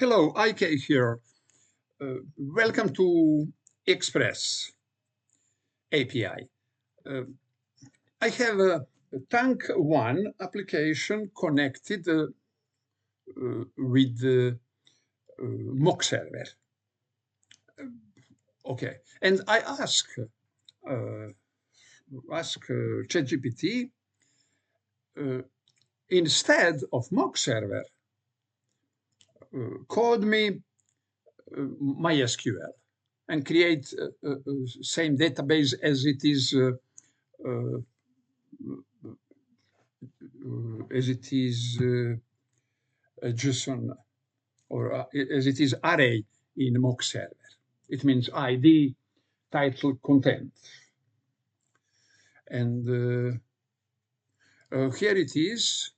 Hello, IK here. Welcome to Express API. Uh, I have a Tank 1 application connected with the mock server. Okay, and I ask ChatGPT instead of mock server, code me MySQL and create same database as it is JSON or as it is array in mock server. It means ID, title, content. And here it is.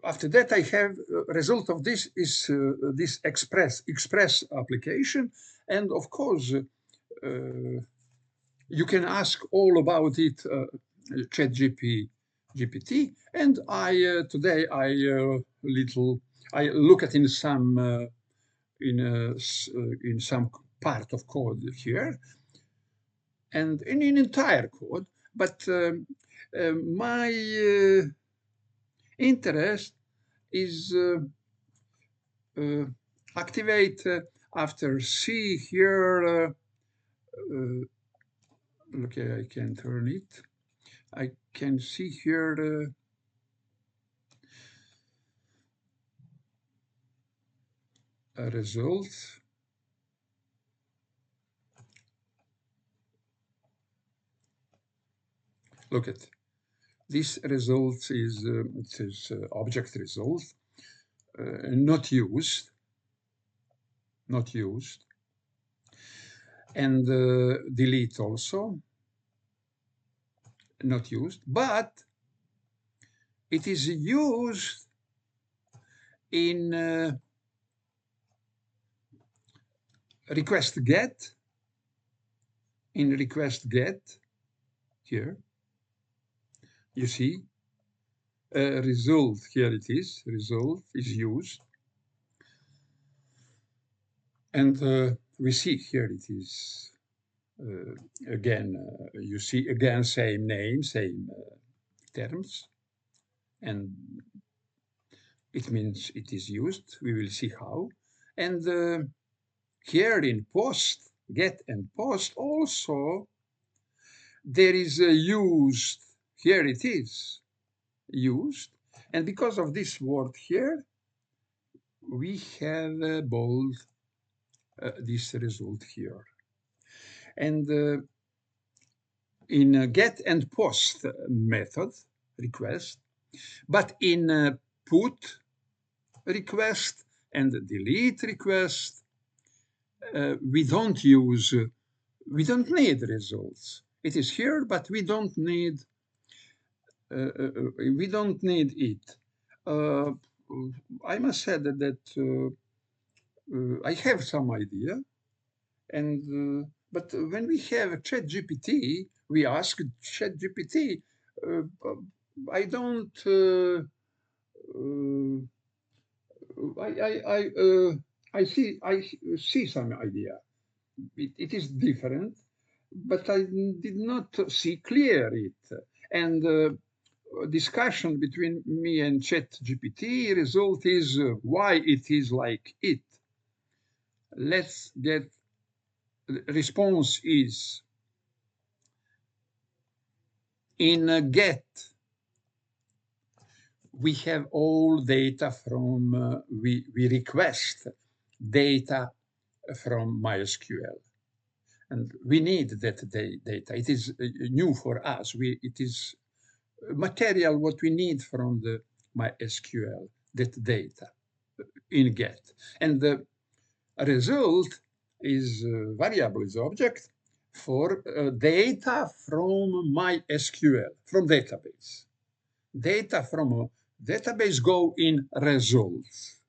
After that, I have result of this is this express application, and of course you can ask all about it GPT, and I today I look at in some in some part of code here, and in entire code, but my interest is activate after C here. Okay, I can turn it. I can see here a result. Look at this result is it is object result not used, and delete also not used, but it is used in request get here. You see result, here it is, result is used, and we see here it is again, you see again same name, same terms, and it means it is used. We will see how. And here in post, get and post also, there is a used. Here it is, used. And because of this word here, we have bold this result here. And in get and post method request, but in put request and delete request, we don't need results. It is here, but we don't need it. I must say that I have some idea, and but when we have ChatGPT, we ask ChatGPT. I don't. I see some idea. It is different, but I did not see clear it. And discussion between me and ChatGPT result is why it is like it. Let's get response is in get. We have all data from we request data from MySQL. And we need that data. It is new for us. It is material what we need from the MySQL, that data in get. And the result is variable is object for data from MySQL, from database. Data from a database go in results.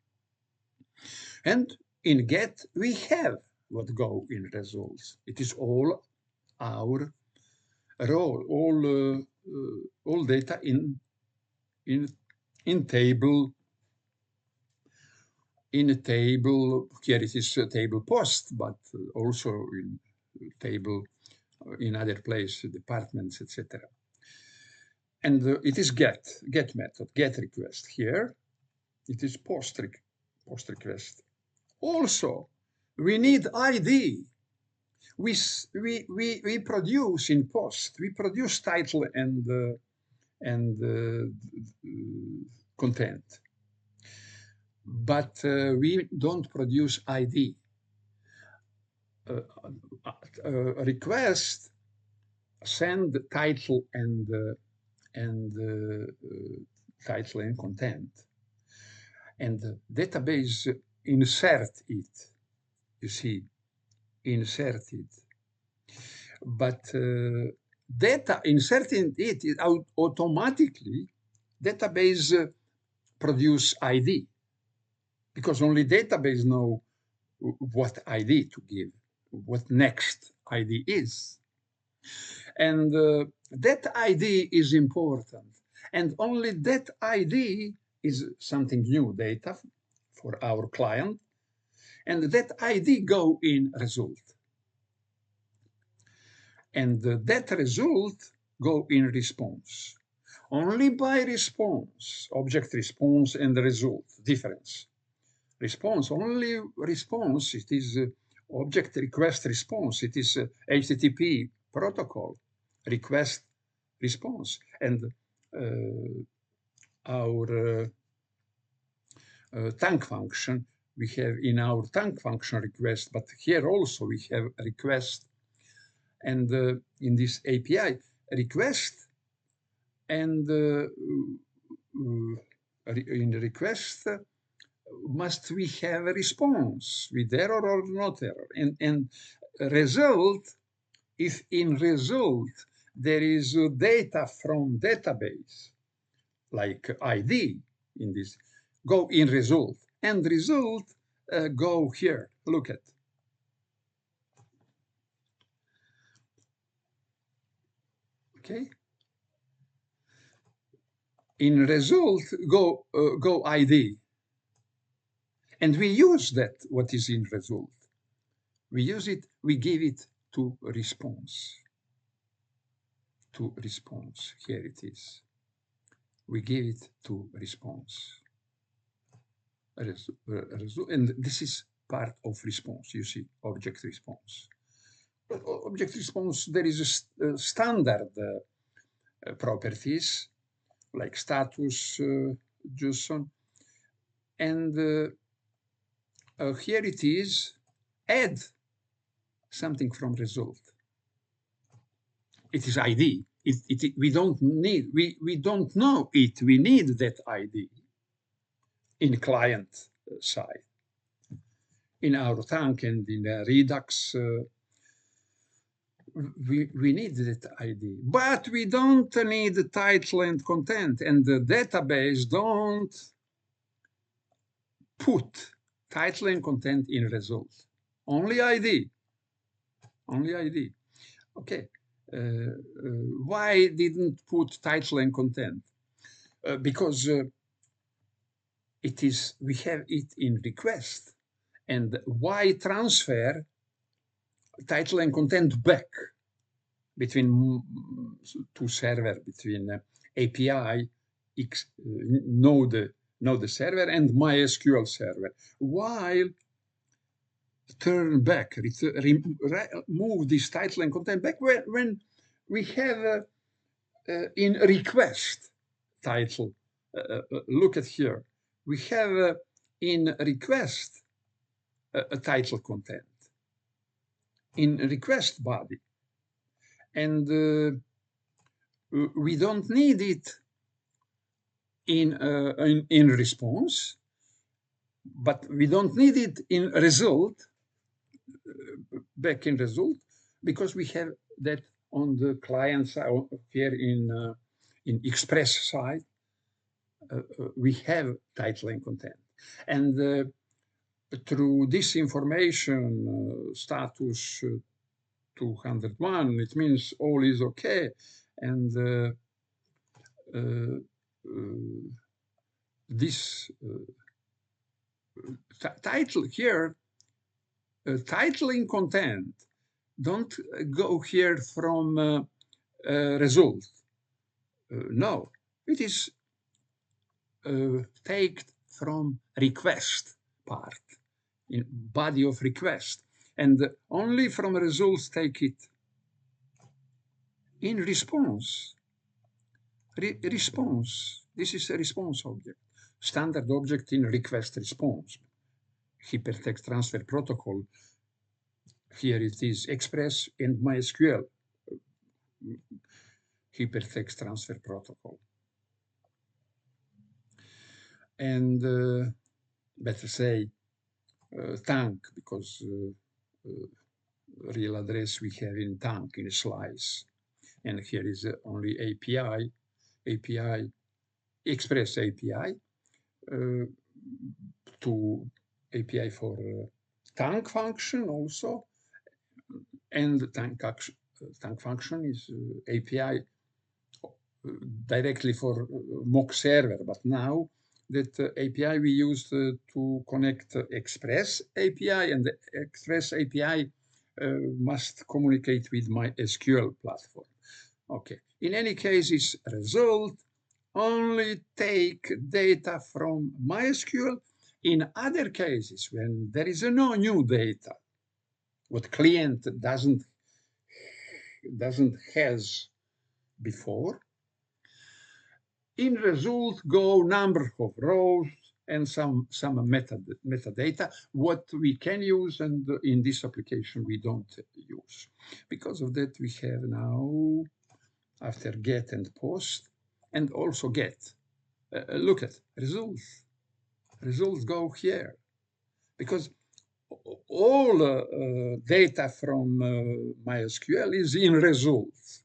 And in get, we have what go in results. It is all our role, all data in table in a table. Here it is a table post, but also in table in other place, departments, etc. And it is get method, get request. Here it is post request. Also, we need ID. We produce in post. We produce title and content, but we don't produce ID. Request send title and title and content, and the database insert it. You see, insert it. But data inserting it automatically, database produce ID, because only database know what ID to give, what next ID is. And that ID is important. And only that ID is something new data for our client. And that ID go in result. And that result go in response. Only by response, object response and result, difference. Response, only response, it is object request response, it is HTTP protocol, request response. And our thank function, we have in our thank function request, but here also we have request. And in this API, request and in the request, must we have a response with error or not error? And result, if in result there is data from database, like ID in this, go in result, and result go here, look at. Okay. In result, go ID. And we use that, what is in result. We use it, we give it to response. To response, here it is. We give it to response. And this is part of response, you see, object response. But object response, there is a standard properties, like status, JSON. And here it is, add something from result. It is ID. We don't need, we don't know it. We need that ID in client side. In our tank and in the Redux, we need that ID, but we don't need the title and content, and the database don't put title and content in result. Only ID. Only ID. Okay. Why didn't put title and content? Because it is, we have it in request. And why transfer title and content back between two servers, between API, node server and MySQL server, while turn back, move this title and content back when we have in request title. Look at here. We have in request a title content in request body, and we don't need it in response, but we don't need it in result, back in result, because we have that on the client side here in Express side. We have title and content, and through this information, status 201, it means all is okay, and this title here, titling content, don't go here from result. No, it is taken from request part, in body of request, and only from results take it in response. Response. This is a response object. Standard object in request response. Hypertext transfer protocol. Here it is Express and MySQL. Hypertext transfer protocol. And better say tank, because real address we have in tank, in a slice. And here is only API, Express API, to API for tank function also, and tank function is API directly for mock server, but now that API we use to connect Express API, and the Express API must communicate with my SQL platform. Okay, in any case, this result only take data from MySQL. In other cases, when there is no new data, what client doesn't has before, in result go number of rows and some metadata, what we can use, and in this application we don't use. Because of that, we have now, after get and post, and also get. Look at results. Results go here, because all data from MySQL is in results.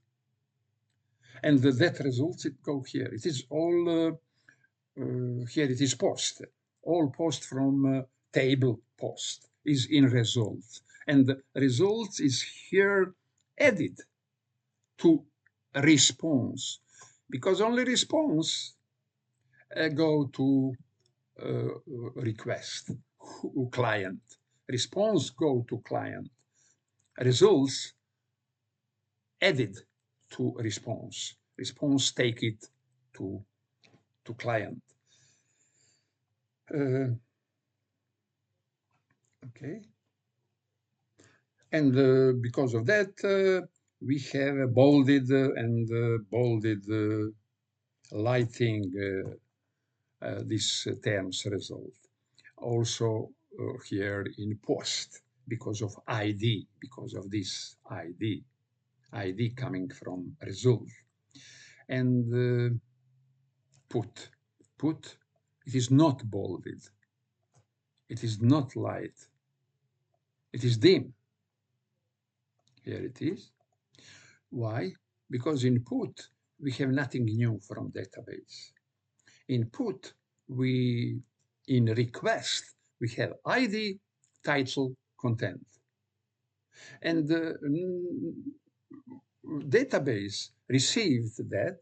And that results, it go here. It is all, here it is post. All post from table post is in results. And the results is here added to response, because only response go to request, client. Response go to client. Results added to response. Response take it to client. Okay. And because of that, we have a bolded and bolded lighting this terms result. Also here in post, because of ID, because of this ID coming from result. And put, it is not bolded. It is not light. It is dim. Here it is. Why? Because in put, we have nothing new from database. In put, in request, we have ID, title, content. And the database received that,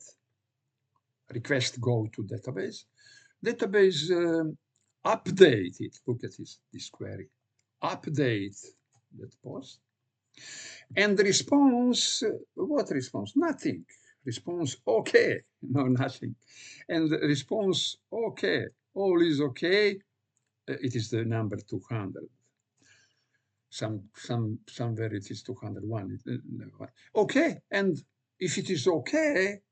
request go to database, update it, look at this query, update that post, and the response, what response? Nothing. Response, okay, no, nothing. And the response, okay, all is okay, it is the number 200. Somewhere it is 201. Okay, and if it is okay,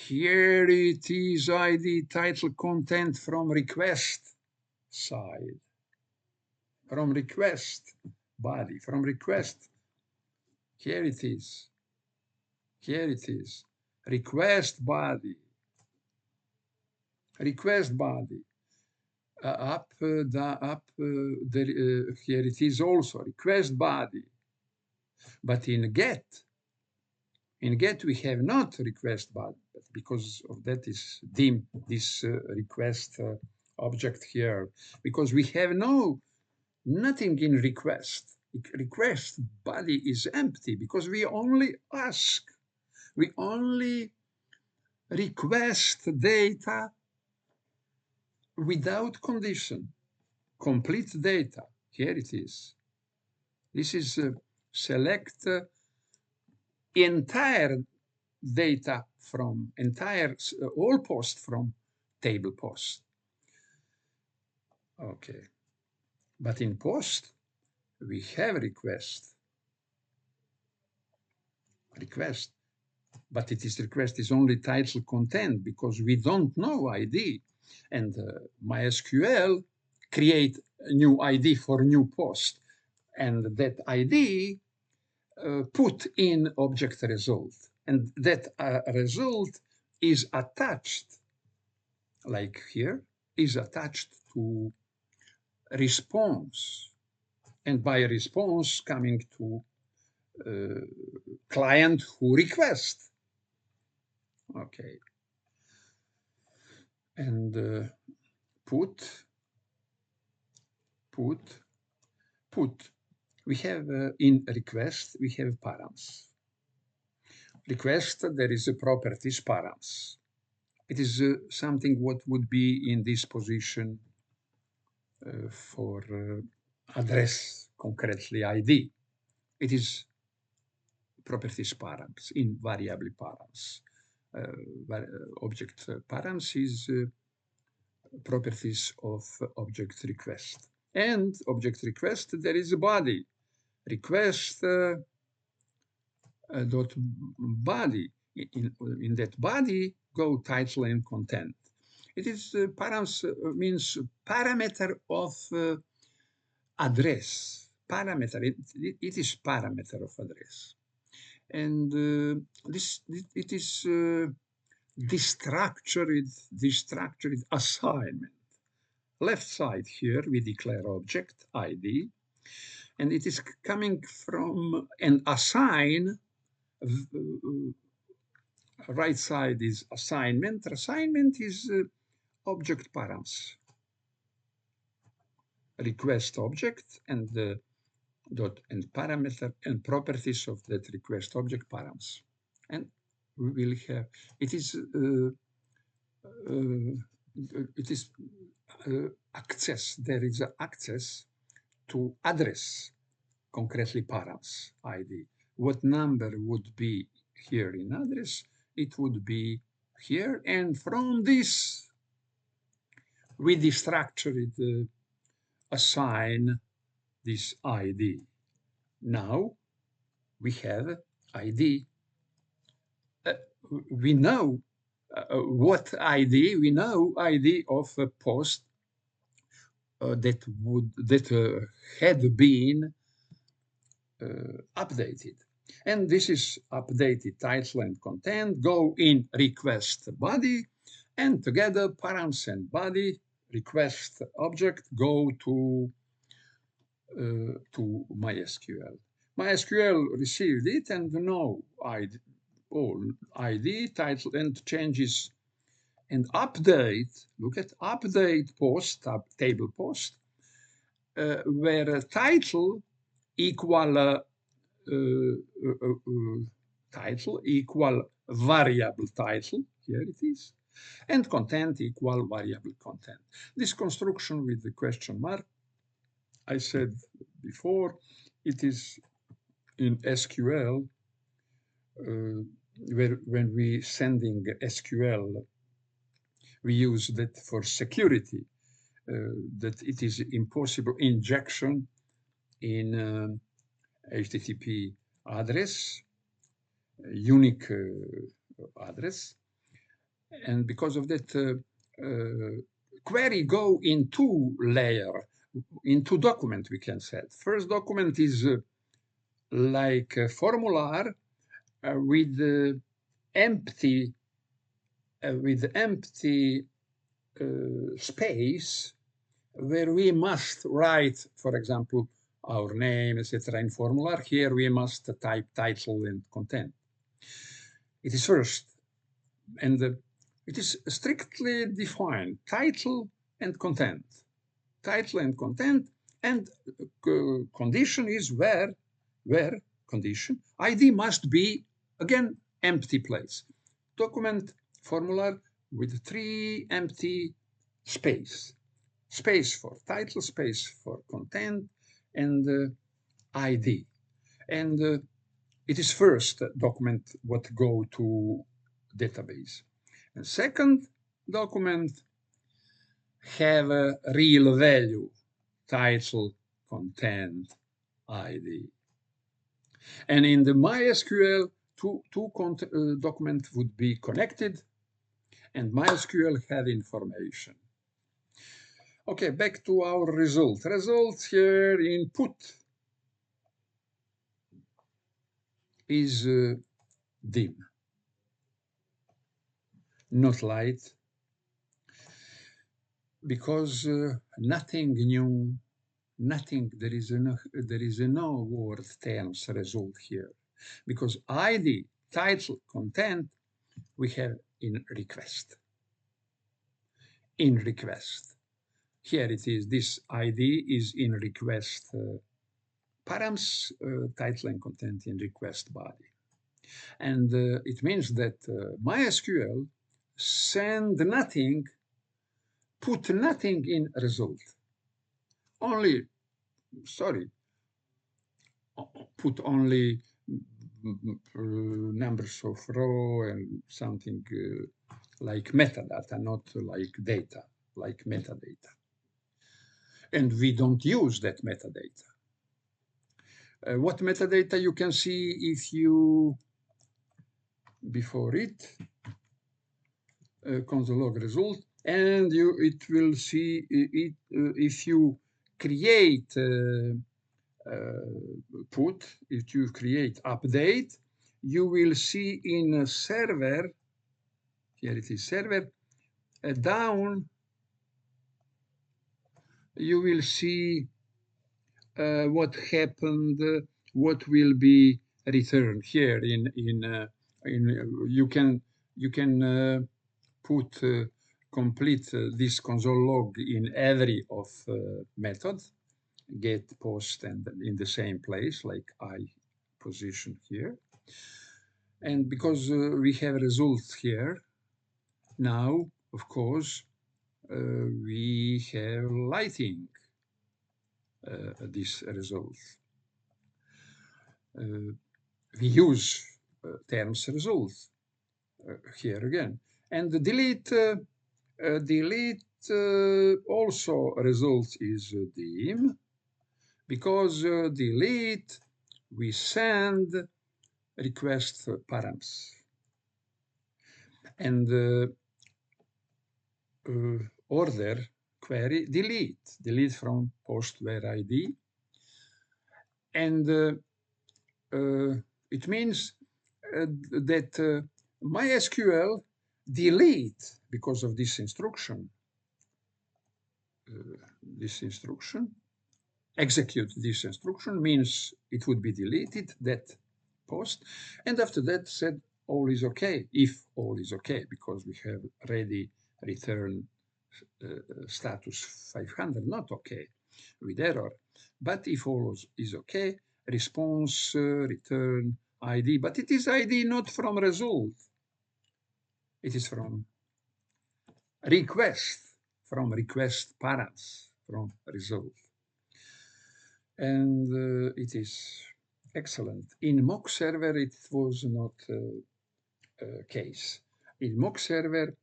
here it is ID, title, content from request side, from request body, from request. Here it is. Here it is. Request body. Request body. Here it is also request body. But in get we have not request body, but because of that is dim, this request object here, because we have nothing in request. Request body is empty, because we only ask, we only request data without condition. complete data. Here it is. This is select entire data from all post from table post. Okay, but in post we have request, but request is only title content because we don't know ID, and MySQL create a new ID for new post, and that ID put in object result, and that result is attached, like here, is attached to response, and by response coming to client who request. Okay, and put. We have in request we have params. Request, there is a properties params. It is something what would be in this position for address, concretely ID. It is properties params in variable params. Object params is properties of object request. And object request, there is a body. Request dot body. In that body go title and content. It is params means parameter of address. Parameter. It is parameter of address, and it is destructured assignment. Left side here we declare object ID, and it is coming from an assign. Right side is assignment. Assignment is object params. Request object and dot and parameter and properties of that request object params, and we will have it is access. There is access to address, concretely params ID. What number would be here in address? It would be here, and from this we destructured assign this ID. Now we have ID. We know what ID. We know ID of a post that had been updated, and this is updated title and content go in request body, and together params and body request object go to MySQL. MySQL received it and know ID, title, and changes and update. Look at update post, table post, where title equal title equal variable title. Here it is. And content equal variable content. This construction with the question mark, I said before, it is in SQL, where when we sending SQL, we use that for security, that it is impossible injection in HTTP address, unique address, and because of that, query go in two layer, in two document we can say. First document is like a formular with empty space where we must write, for example, our name, etc. in formular. Here we must type title and content. It is first, and it is strictly defined, title and content. Title and content, and condition is where condition, ID must be, again, empty place. Document formular with 3 empty space. space for title, space for content, and ID. And it is first document what go to database. And second document have a real value, title, content, ID. And in the MySQL, two documents would be connected, and MySQL have information. Okay, back to our result. Result here input is dim, not light, because nothing new, nothing, there is no word terms result here, because ID, title, content, we have in request. In request. Here it is, this ID is in request params, title and content in request body. And it means that MySQL send nothing, put nothing in result. Only, sorry, put only numbers of row and something like metadata, not like data, like metadata. And we don't use that metadata. What metadata you can see if you, before it, console log result, and it will see it if you create put, if you create update, you will see in a server, here it is server, down, you will see what happened, what will be returned here in you can put complete this console log in every of method, get, post, and in the same place, like I position here. And because we have results here, now, of course, we have lighting this result. We use terms result here again. And the delete also result is dim, because delete, we send request params. And order query delete from post where ID. And it means that MySQL delete, because of this instruction, execute this instruction means it would be deleted, that post, and after that said all is okay, if all is okay, because we have ready return status 500, not okay, with error. But if all is okay, response, return, ID, but it is ID not from result. It is from request params, from result. And it is excellent. In mock server, it was not case. In mock server,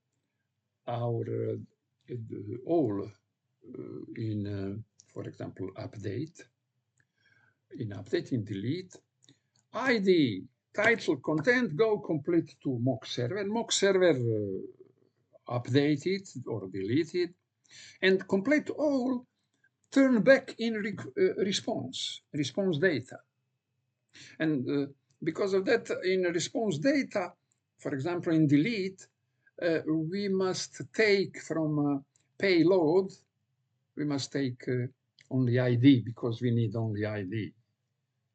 our all in, for example, update, in delete, ID, title, content, go complete to mock server. Mock server update it or delete it, and complete all, turn back in response data. And because of that, in response data, for example, in delete, we must take from payload, we must take only ID, because we need only ID.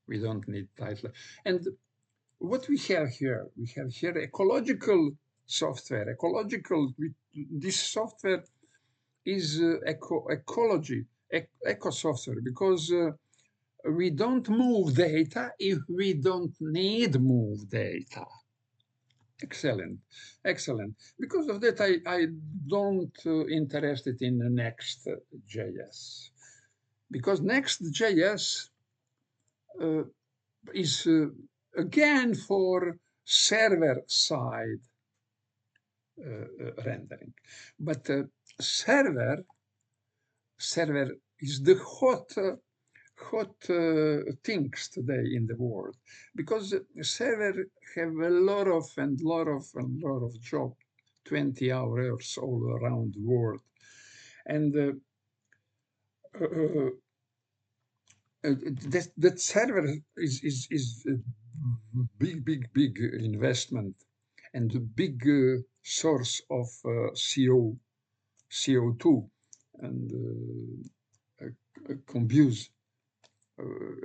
We don't need title. And what we have here ecological software. This software is eco software, because we don't move data if we don't need move data. Excellent, excellent. Because of that, I don't interested in the Next.js, because Next.js is again for server side rendering, but server is the hot things today in the world, because server have a lot of job, 20 hours all around the world, and that server is a big investment and a big source of CO2 and compose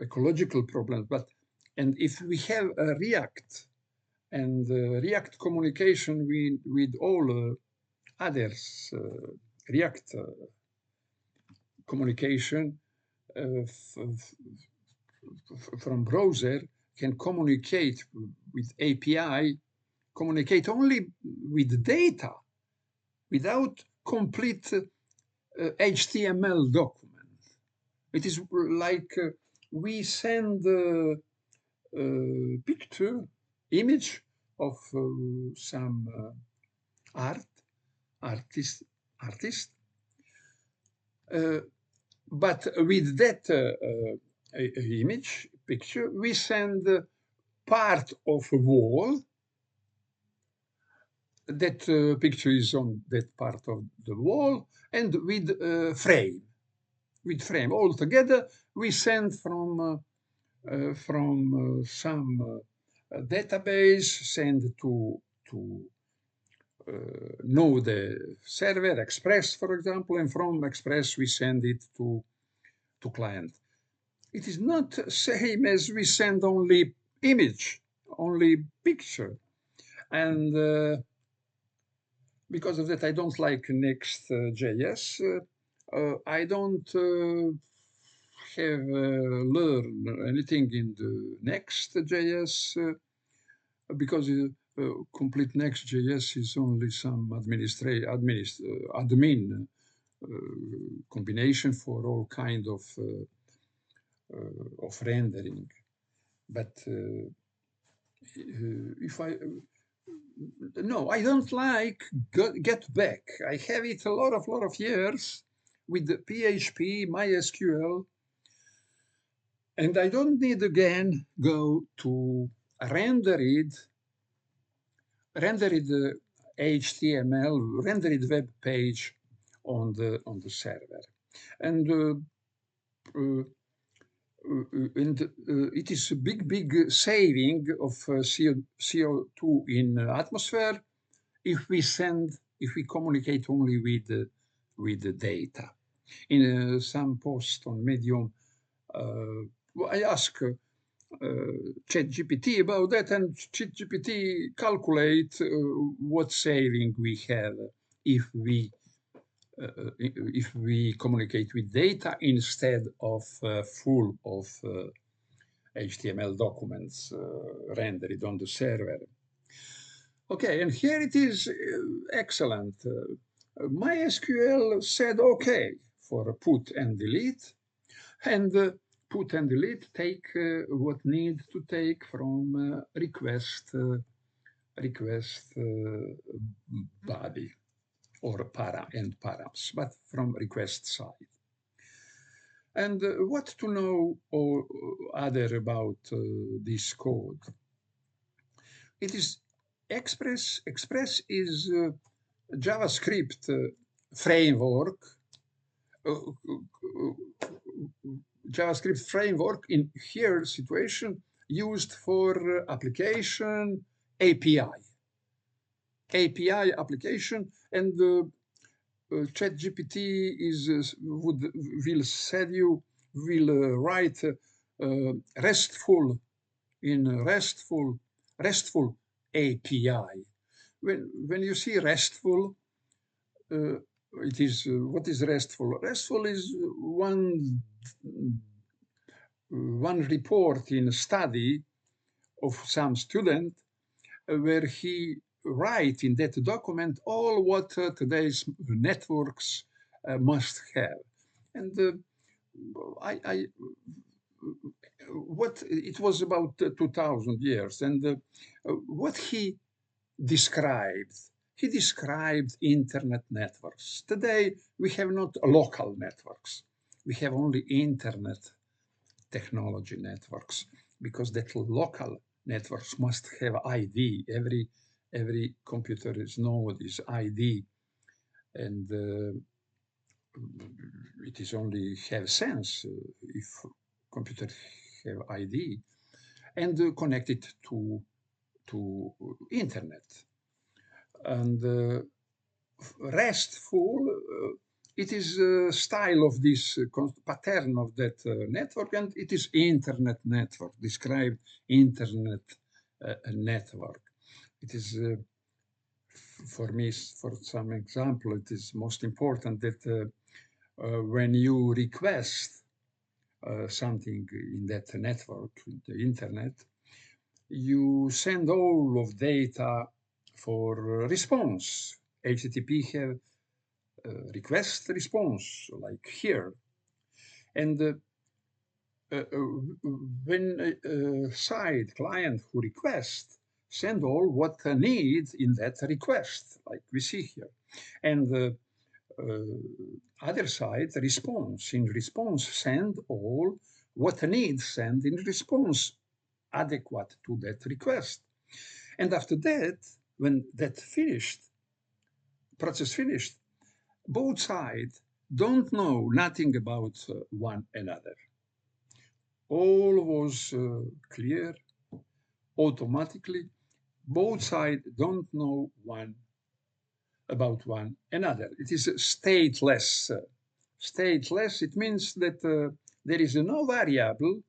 ecological problems. But and if we have a React and React communication with all others, React communication from browser can communicate with API, communicate only with data without complete HTML document. It is like we send picture, image of some artist, but with that image, picture, we send part of a wall. That picture is on that part of the wall, and with frame. With frame all together, we send from some database, send to node server, Express, for example, and from Express we send it to client. It is not same as we send only image, only picture, and because of that I don't like Next.js. I don't have learned anything in the Next.js because complete Next.js is only some admin combination for all kind of rendering. But if I no, I don't like get back. I have it a lot of years with the PHP, MySQL, and I don't need again go to render it HTML, rendered web page on the server, and it is a big saving of CO2 in atmosphere if we communicate only with the data. In some post on Medium, I ask ChatGPT about that, and ChatGPT calculate what saving we have if we communicate with data instead of full of HTML documents rendered on the server. Okay, and here it is excellent. MySQL said okay for put and delete, and put and delete take what need to take from request body or end params, but from request side. And what to know or other about this code? It is Express. Express is JavaScript framework. JavaScript framework in here situation used for application API application, and ChatGPT will write RESTful API. When you see RESTful, it is what is RESTful? RESTful is one report in a study of some student where he write in that document all what today's networks must have. And I what it was about 2000 years, and what described he described internet networks. Today we have not local networks, we have only internet technology networks, because that local networks must have ID. Every computer is know this ID, and it is only have sense if computer have ID and connect it to internet. And restful, it is a style of this pattern of that network, and it is internet network, described internet network. It is, for me, for some example, it is most important that when you request something in that network, the internet, you send all of data for response. HTTP have request response, like here. And when side client who request send all what needs in that request, like we see here. And other side response. In response, send all what needs send in response adequate to that request. And after that, when that process finished, both sides don't know nothing about one another. All was clear automatically. Both sides don't know about one another. It is stateless. Stateless, it means that there is no variable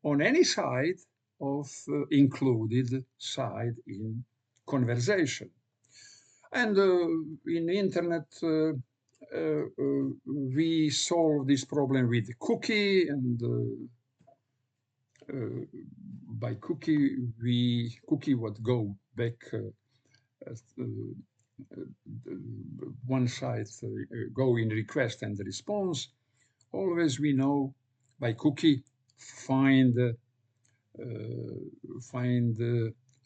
on any side of included side in conversation. And in internet, we solve this problem with cookie, and by cookie would go back one side go in request and response. Always we know by cookie find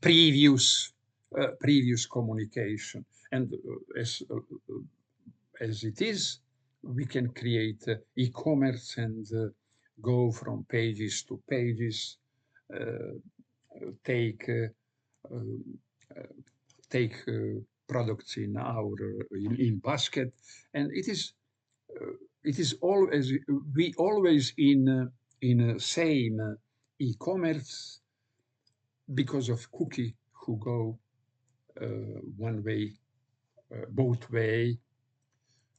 previous communication, and as it is, we can create e-commerce and go from pages to pages, take products in our in basket, and it is always we always in same e-commerce because of cookie who go one way, both way,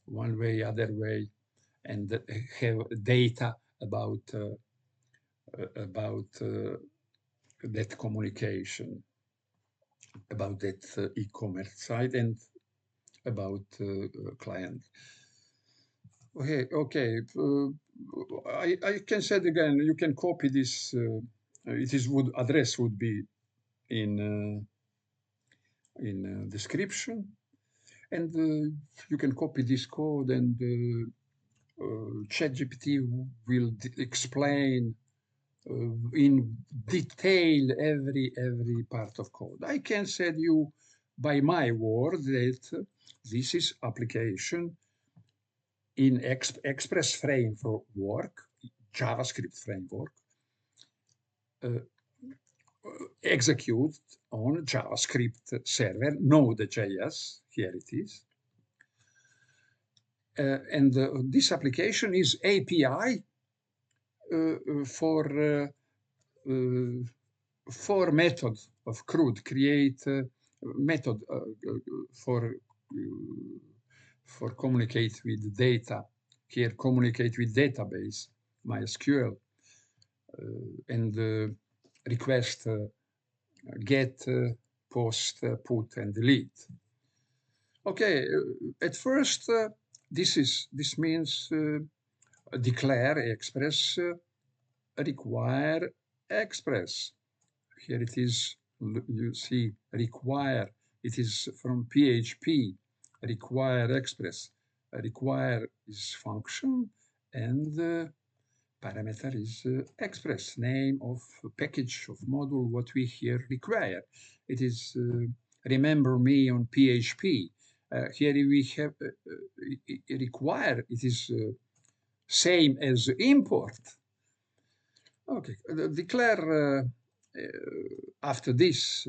one way, other way, and have data about that communication, about that e-commerce side, and about client. Okay. I can say it again. You can copy this. Address would be in description, and you can copy this code, and ChatGPT will explain in detail every part of code. I can say you by my word that this is application in Express framework, JavaScript framework, execute on JavaScript server, Node.js, here it is. And this application is API for method of CRUD, create method for communicate with data. Here, communicate with database, MySQL, and request, get, post, put, and delete. Okay, at first, this means declare, express, require, express. Here it is You see require, it is from PHP, require express. Require is function, and parameter is express, name of package of module, what we here require. It is remember me on PHP. Here we have require, it is same as import. Okay, declare after this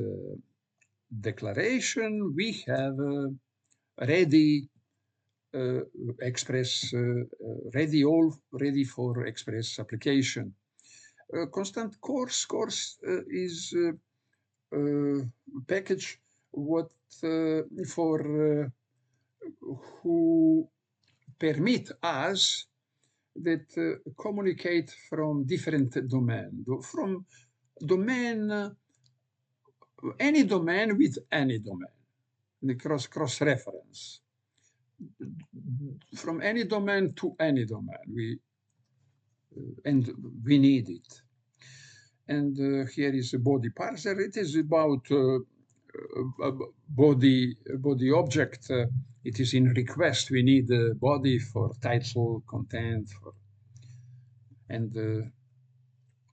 declaration, we have ready Express, ready for Express application. Constant course is package what for who permit us that communicate from different domain, from domain, any domain with any domain, the cross reference. From any domain to any domain, and we need it. And here is a body parser. It is about body object. It is in request. We need a body for title, content, and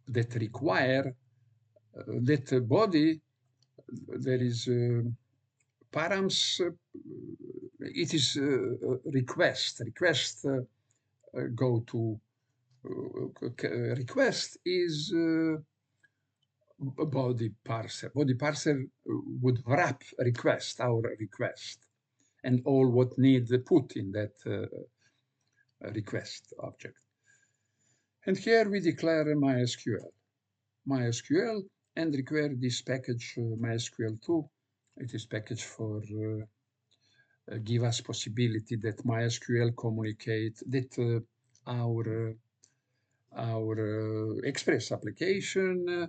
that require that body. There is params. It is request. Request go to request is body parser. Body parser would wrap request, our request, and all what need put in that request object. And here we declare MySQL. MySQL and require this package MySQL2. It is package for give us possibility that MySQL communicate that our Express application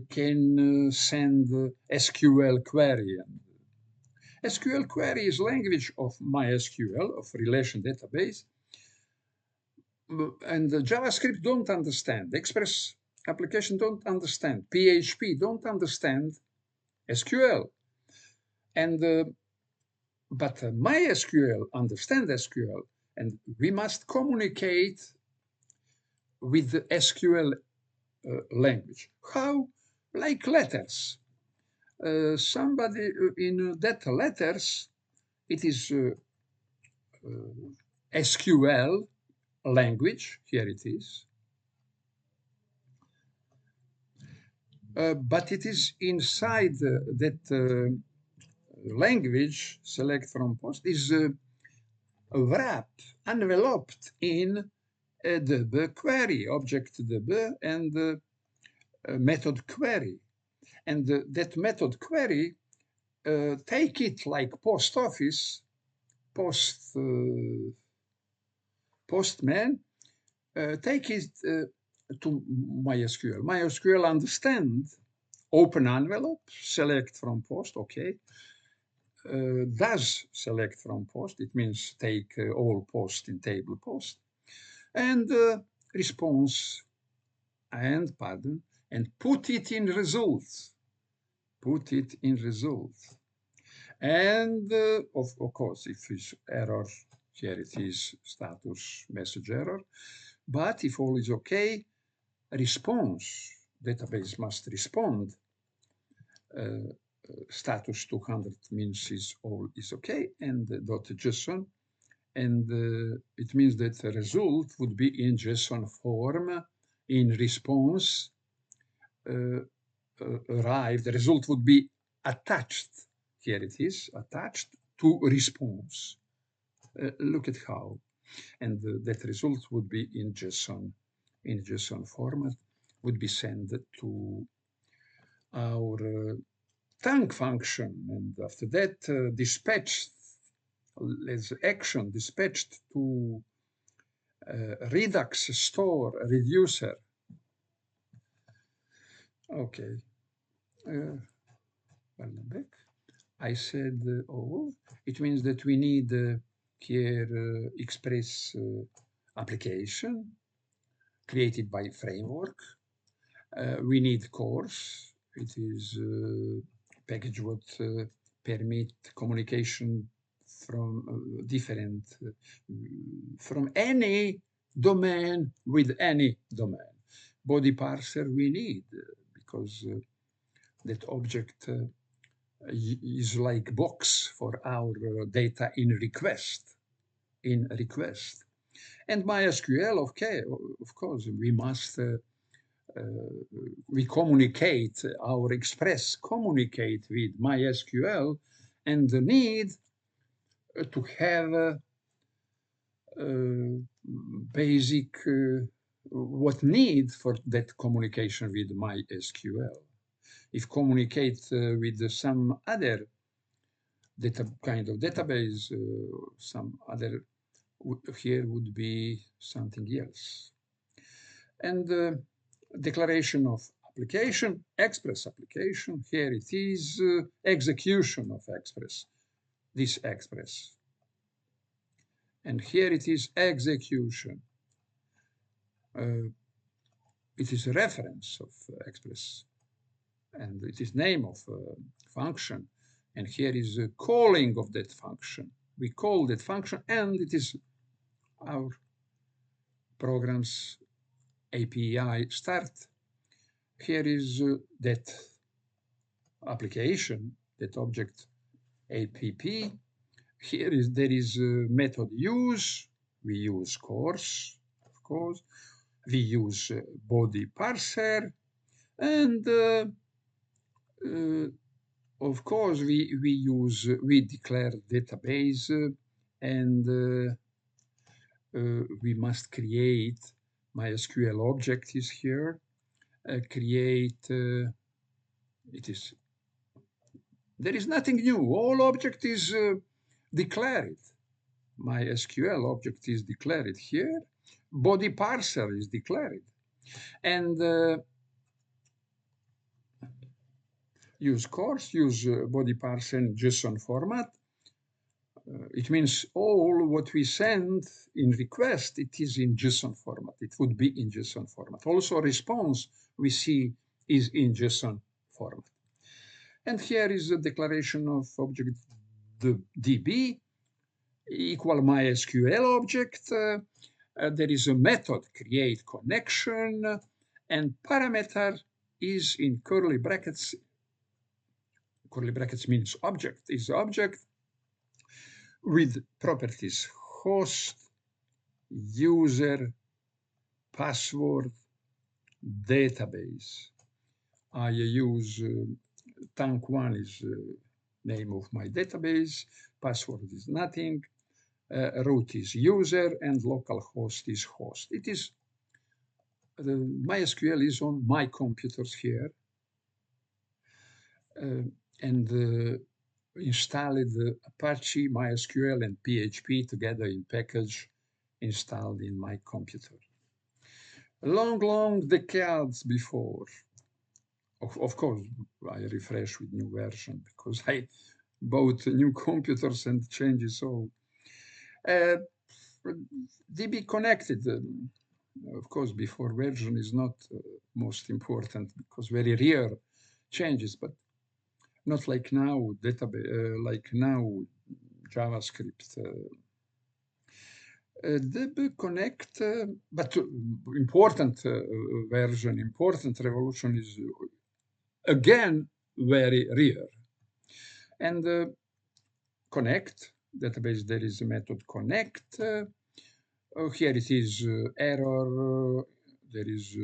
can send SQL query. SQL query is language of MySQL, of relation database, and JavaScript don't understand. Express application don't understand. PHP don't understand SQL. And but MySQL understand SQL, and we must communicate with the SQL language. How? Like letters. Somebody in that letters, it is SQL language. Here it is. But it is inside that language, select from post, is wrapped, enveloped in a DB query, object DB, and method query. And that method query, take it like post office, postman, take it to MySQL. MySQL understand, open envelope, select from post, okay. Does select from post, it means take all post in table post, and response, and pardon, and put it in results. Put it in results. And of course, if it's error, here it is status message error. But if all is okay, response, database must respond. Status 200 means all is okay, and .json, and it means that the result would be in JSON form in response arrived. The result would be attached. Here it is, attached to response. Look at how. And that result would be in JSON format, would be sent to our thank function, and after that dispatched as action, dispatched to Redux store reducer. Okay. Back. I said all. It means that we need here Express application created by framework. We need course. It is package what permit communication from different from any domain with any domain. Body parser we need because that object is like box for our data in request. And MySQL, okay, of course, we must we communicate, our express communicate with MySQL, and the need to have basic what need for that communication with MySQL. If communicate with some other kind of database, some other here would be something else. And declaration of application, express application, here it is execution of express, this express. And here it is execution. It is a reference of express, and it is name of function. And here is a calling of that function. We call that function, and it is our program's API start. Here is that application, that object app. Here is there is method use. We use course, of course. We use body parser, and of course we declare database, and we must create MySQL object is here. Create it is. There is nothing new. All object is declared. MySQL object is declared here. Body parser is declared. And use course, use body parser in JSON format. It means all what we send in request, it is in JSON format. It would be in JSON format. Also response we see is in JSON format. And here is a declaration of object the DB equal MySQL object. There is a method create connection, and parameter is in curly brackets. Curly brackets means object is object with properties host, user, password, database. I use tank1 is name of my database, password is nothing, root is user, and localhost is host. It is MySQL is on my computers here, and installed Apache, MySQL, and PHP together in package installed in my computer. Long decades before. Of course, I refresh with new version because I bought new computers and changes all. DB connected, of course, before version is not most important because very rare changes, but not like now, database, like now, JavaScript. DB connect, but important version, important revolution is again very rare. And connect, database, there is a method connect. Here it is error, there is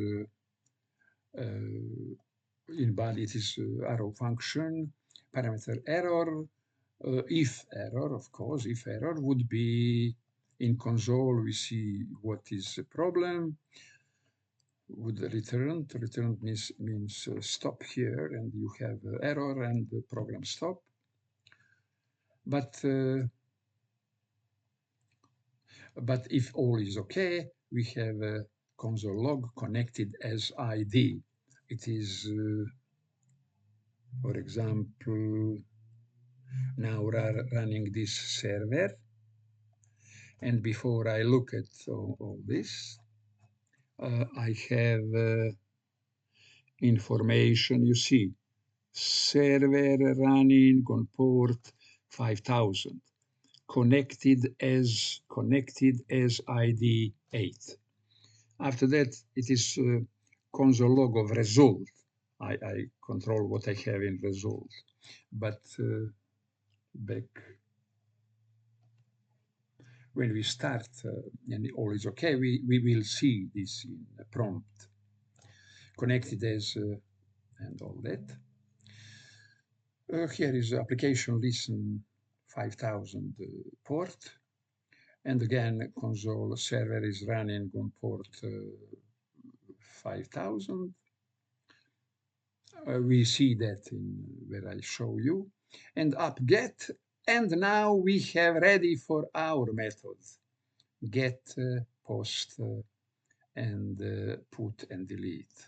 in body it is arrow function, parameter error, if error, of course, if error would be in console, we see what is the problem, would return, to return means stop here, and you have error and the program stop. But if all is okay, we have a console log connected as ID. It is, for example, now running this server. And before I look at all this, I have information, you see, server running on port 5000, connected as ID 8. After that, it is console log of result. I control what I have in result. But back when we start and all is okay, we will see this in a prompt. Connected as and all that. Here is application listen 5000 port. And again, console server is running on port 5000. We see that in where I show you. And apt-get. And now we have ready for our methods. Get, post, and put and delete.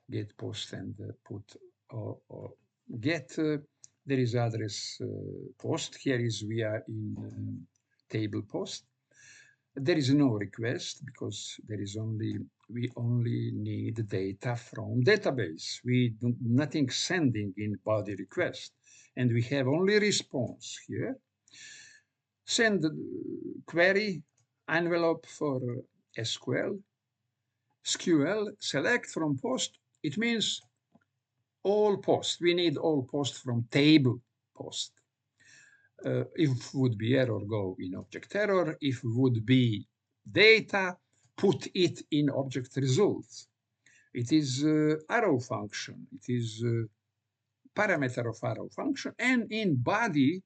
Get, post, and put or get. There is address post. Here is we are in table post. There is no request because there is we only need data from database. We do nothing sending in body request, and we have only response here. Send query envelope for SQL. Select from post. It means all post. We need all post from table post. If would be error, go in object error. If would be data, put it in object results. It is arrow function. It is parameter of arrow function. And in body,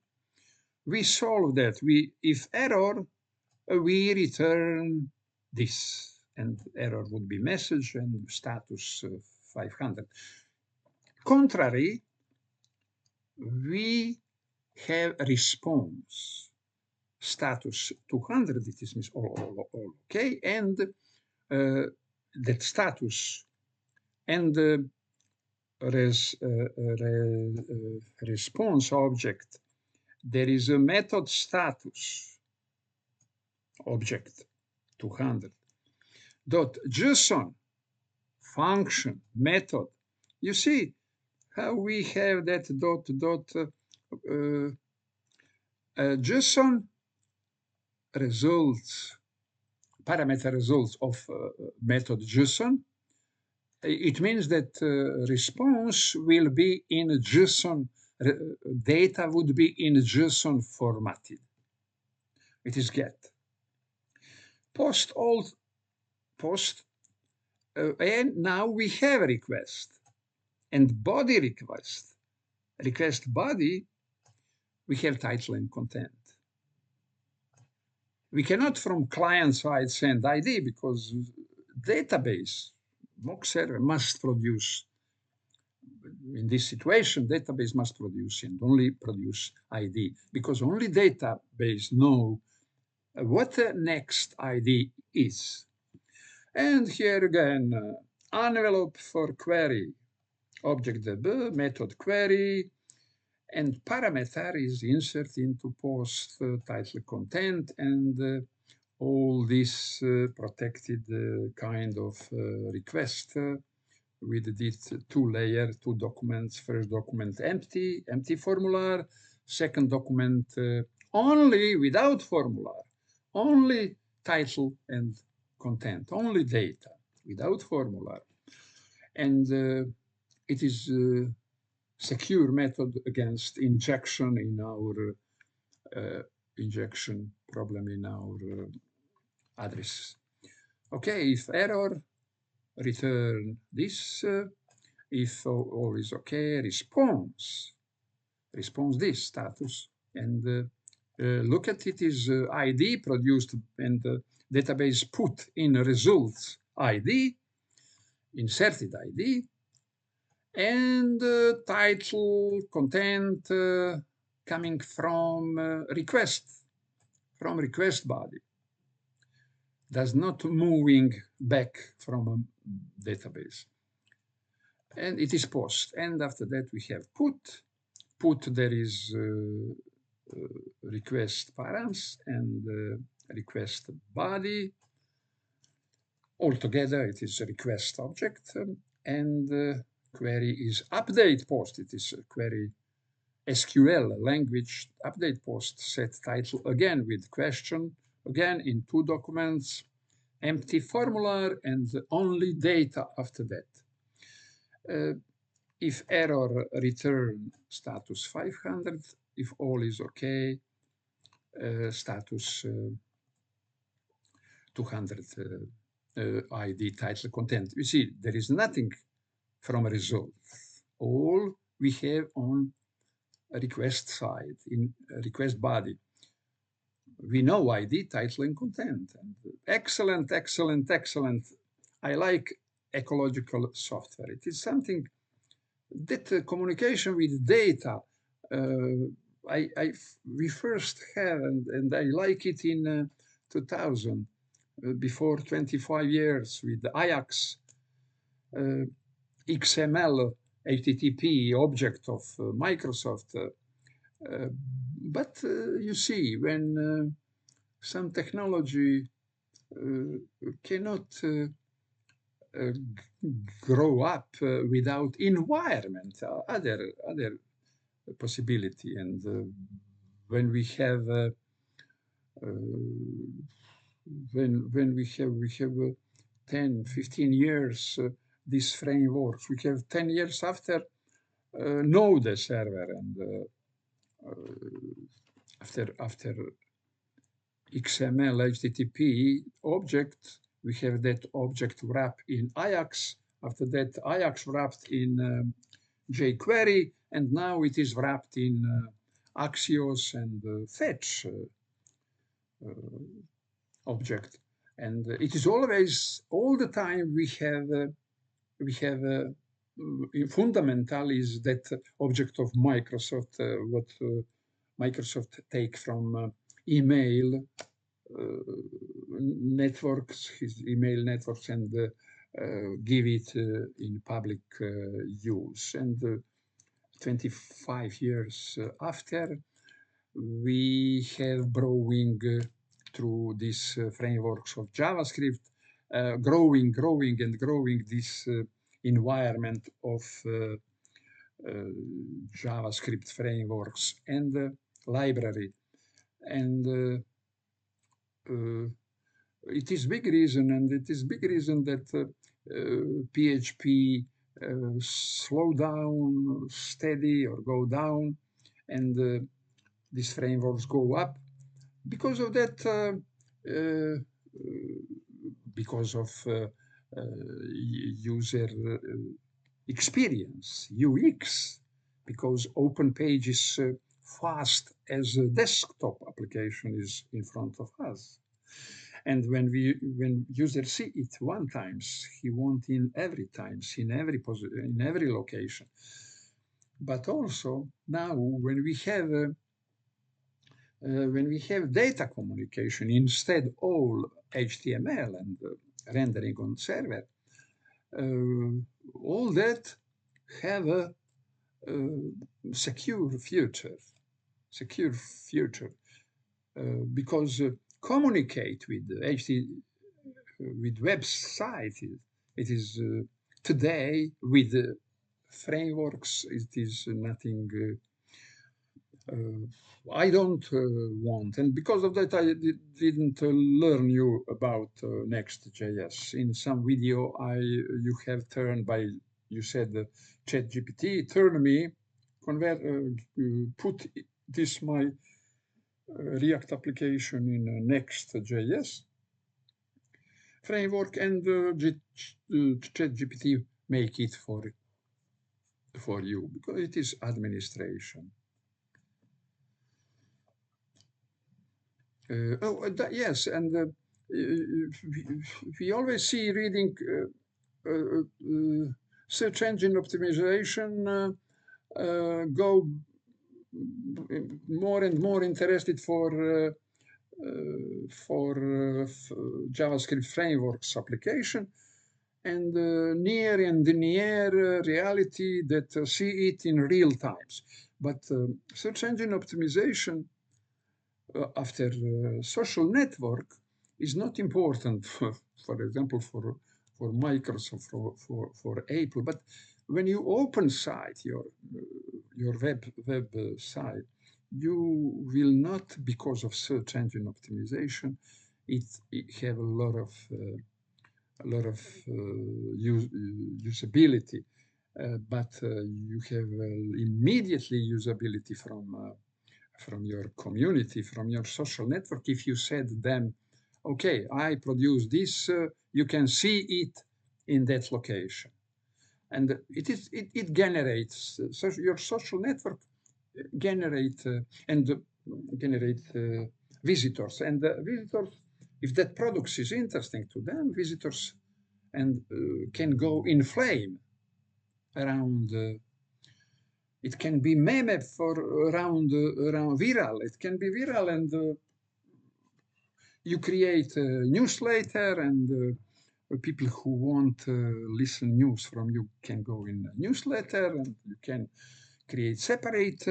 we solve that. If error, we return this. And error would be message and status 500. Contrary, we have response status 200. It is all okay, and that status and response object. There is a method status object 200 dot JSON function method. You see how we have that JSON results, parameter results of method JSON. It means that response will be in JSON, data would be in JSON formatted. It is get. Post, and now we have a request. And body request. Request body, we have title and content. We cannot from client side send ID because database, mock server must produce, in this situation, database must produce and only produce ID because only database know what the next ID is. And here again, envelope for query, object DB, method query, and parameter is insert into post title content and all this protected kind of request with this two-layer, two documents. First document empty formular. Second document only without formular, only title and content, only data without formular. And it is secure method against injection in our injection problem in our address. Okay, if error, return this. If all is okay, response this status. And look at it is ID produced and database put in results ID, inserted ID, and title, content coming from request body. Does not moving back from a database. And it is post. And after that we have put. There is request params and request body. Altogether it is a request object and query is update post. It is a query SQL language update post, set title again with question, again in 2 documents, empty formula and only data after that. If error, return status 500. If all is okay, status 200 ID, title, content. You see, there is nothing from a result. All we have on a request side, in a request body. We know ID, title, and content. And excellent, excellent, excellent. I like ecological software. It is something that communication with data, we first have, and I like it in 2000, before 25 years with Ajax, XML, HTTP object of Microsoft. But you see, when some technology cannot grow up without environment, other possibility, and when we have when we have 10, 15 years these frameworks, we have 10 years after Node server, and after XML HTTP object, we have that object wrapped in Ajax. After that, Ajax wrapped in jQuery, and now it is wrapped in Axios and Fetch object. And it is always, all the time, we have fundamental is that object of Microsoft, what Microsoft take from email networks, his email networks, and give it in public use. And 25 years after, we have growing through these frameworks of JavaScript, growing and growing this environment of JavaScript frameworks and library. And it is big reason, that PHP slow down, steady, or go down, and these frameworks go up because of that. Because of user experience, UX, because open page is fast as a desktop application is in front of us. And when user see it one times, he want in every times, in every location. But also now when we have data communication instead all HTML and rendering on server, all that have a secure future, because communicate with with website, it is today with frameworks, it is nothing I don't want, and because of that I didn't learn you about Next.js. In some video you have turned by, you said ChatGPT, turn me, put this my React application in Next.js framework, and ChatGPT make it for you, because it is administration. Yes, and we always see reading search engine optimization go more and more interested for JavaScript frameworks application, and near reality that see it in real times. But search engine optimization after social network is not important for example, for Microsoft, for Apple, but when you open site, your web site, you will not, because of search engine optimization, it have a lot of usability, but you have immediately usability from your community, from your social network. If you said them, okay, I produce this, you can see it in that location. And it generates, so your social network generate visitors. And visitors, if that product is interesting to them, visitors and can go in flame around. It can be meme for around viral. It can be viral, and you create a newsletter, and people who want listen news from you can go in a newsletter, and you can create separate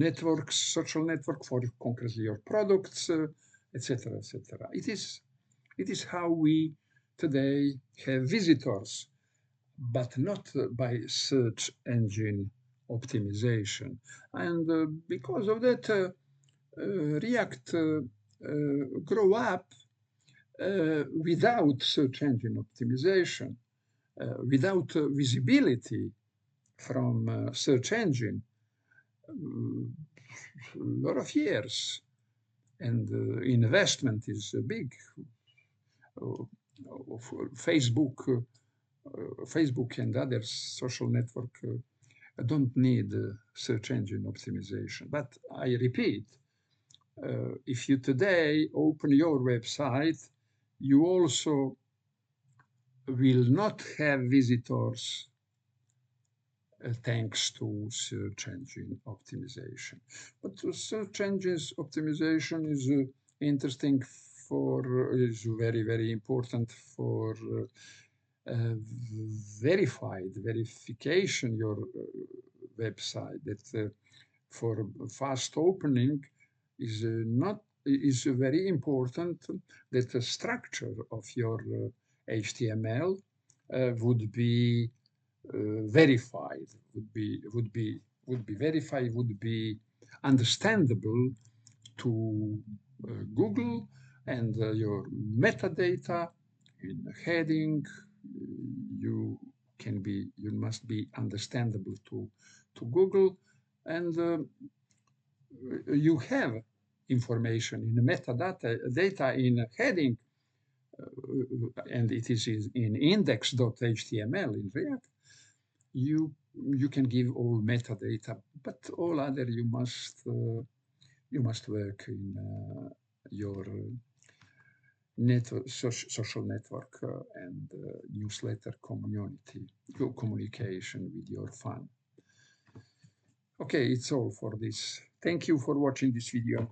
networks, social network for concretely your products, etc., etc. It is how we today have visitors, but not by search engine optimization. And because of that, React grow up without search engine optimization, without visibility from search engine, a lot of years, and investment is big. Facebook and other social network don't need search engine optimization. But I repeat, if you today open your website, you also will not have visitors thanks to search engine optimization. But search engines optimization is interesting is very, very important for verification your website. That for fast opening is very important. That the structure of your HTML would be verified, would be understandable to Google, and your metadata in heading you must be understandable to Google, and you have information in metadata in heading, and it is in index.html in React. You can give all metadata, but all other you must work in your social network and newsletter communication with your fan. Okay, it's all for this. Thank you for watching this video.